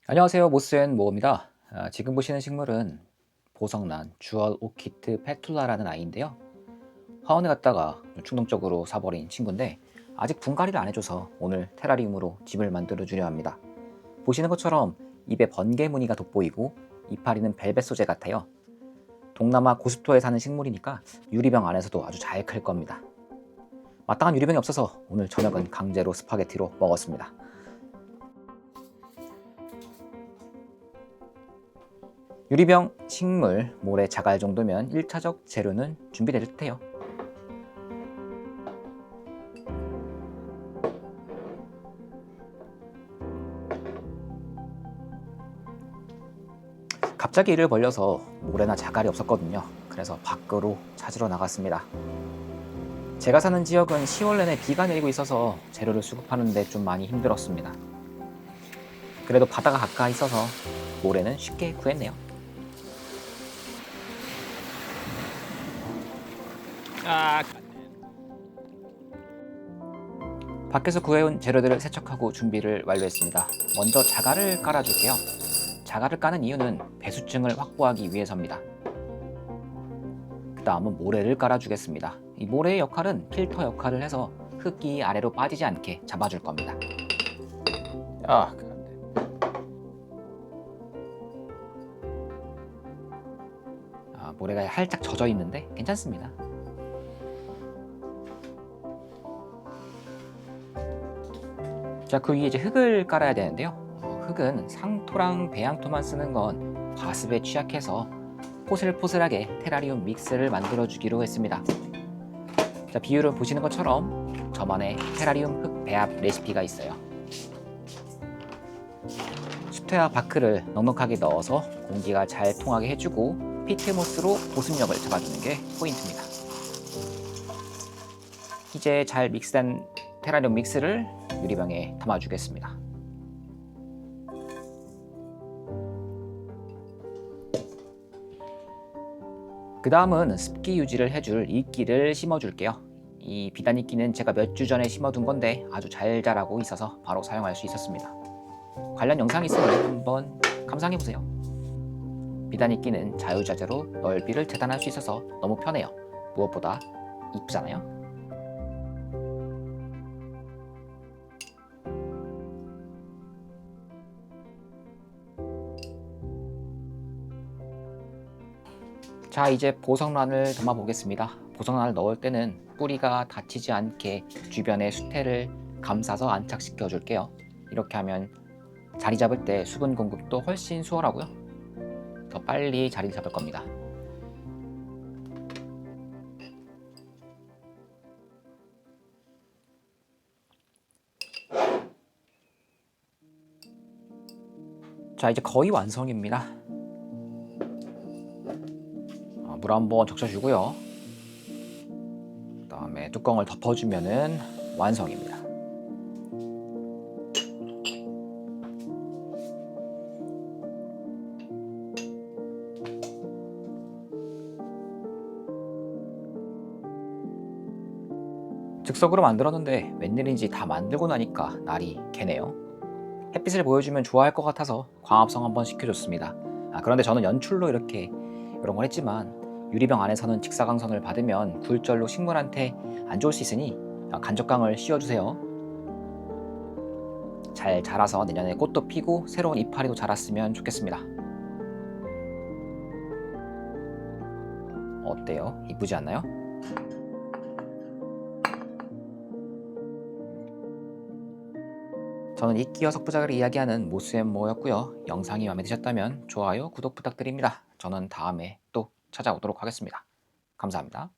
안녕하세요, 모스앤모어입니다. 지금 보시는 식물은 보석란 주얼 오키트 페툴라라는 아이인데요. 화원에 갔다가 충동적으로 사버린 친구인데 아직 분갈이를 안 해줘서 오늘 테라리움으로 집을 만들어 주려 합니다. 보시는 것처럼 입에 번개 무늬가 돋보이고 이파리는 벨벳 소재 같아요. 동남아 고습토에 사는 식물이니까 유리병 안에서도 아주 잘 클 겁니다. 마땅한 유리병이 없어서 오늘 저녁은 강제로 스파게티로 먹었습니다. 유리병, 식물, 모래, 자갈 정도면 1차적 재료는 준비될 듯해요. 갑자기 일을 벌려서 모래나 자갈이 없었거든요. 그래서 밖으로 찾으러 나갔습니다. 제가 사는 지역은 10월 내내 비가 내리고 있어서 재료를 수급하는데 좀 많이 힘들었습니다. 그래도 바다가 가까이 있어서 모래는 쉽게 구했네요. 밖에서 구해온 재료들을 세척하고 준비를 완료했습니다. 먼저 자갈을 깔아줄게요. 자갈을 까는 이유는 배수층을 확보하기 위해서입니다. 그 다음은 모래를 깔아주겠습니다. 이 모래의 역할은 필터 역할을 해서 흙이 아래로 빠지지 않게 잡아줄 겁니다. 모래가 살짝 젖어 있는데 괜찮습니다. 자, 그 위에 이제 흙을 깔아야 되는데요. 흙은 상토랑 배양토만 쓰는 건 과습에 취약해서 포슬포슬하게 테라리움 믹스를 만들어 주기로 했습니다. 자, 비율을 보시는 것처럼 저만의 테라리움 흙 배합 레시피가 있어요. 수태와 바크를 넉넉하게 넣어서 공기가 잘 통하게 해주고 피트모스로 보습력을 잡아주는 게 포인트입니다. 이제 잘 믹스된 테라리움 믹스를 유리병에 담아주겠습니다. 그 다음은 습기 유지를 해줄 이끼를 심어줄게요. 이 비단 이끼는 제가 몇 주 전에 심어둔 건데 아주 잘 자라고 있어서 바로 사용할 수 있었습니다. 관련 영상이 있으니 한번 감상해보세요. 비단 이끼는 자유자재로 넓이를 재단할 수 있어서 너무 편해요. 무엇보다 이쁘잖아요. 자, 이제 보석란을 담아 보겠습니다. 보석란을 넣을 때는 뿌리가 다치지 않게 주변에 수태를 감싸서 안착시켜 줄게요. 이렇게 하면 자리 잡을 때 수분 공급도 훨씬 수월하고요. 더 빨리 자리를 잡을 겁니다. 자, 이제 거의 완성입니다. 물 한번 적셔주고요. 그 다음에 뚜껑을 덮어주면은 완성입니다. 즉석으로 만들었는데 웬일인지 다 만들고 나니까 날이 개네요. 햇빛을 보여주면 좋아할 것 같아서 광합성 한번 시켜줬습니다. 그런데 저는 연출로 이렇게 이런 걸 했지만 유리병 안에서는 직사광선을 받으면 굴절로 식물한테 안 좋을 수 있으니 간접광을 씌워주세요. 잘 자라서 내년에 꽃도 피고 새로운 이파리도 자랐으면 좋겠습니다. 어때요? 이쁘지 않나요? 저는 이끼와 석부작을 이야기하는 모스앤모어였고요. 영상이 마음에 드셨다면 좋아요, 구독 부탁드립니다. 저는 다음에 또 찾아오도록 하겠습니다. 감사합니다.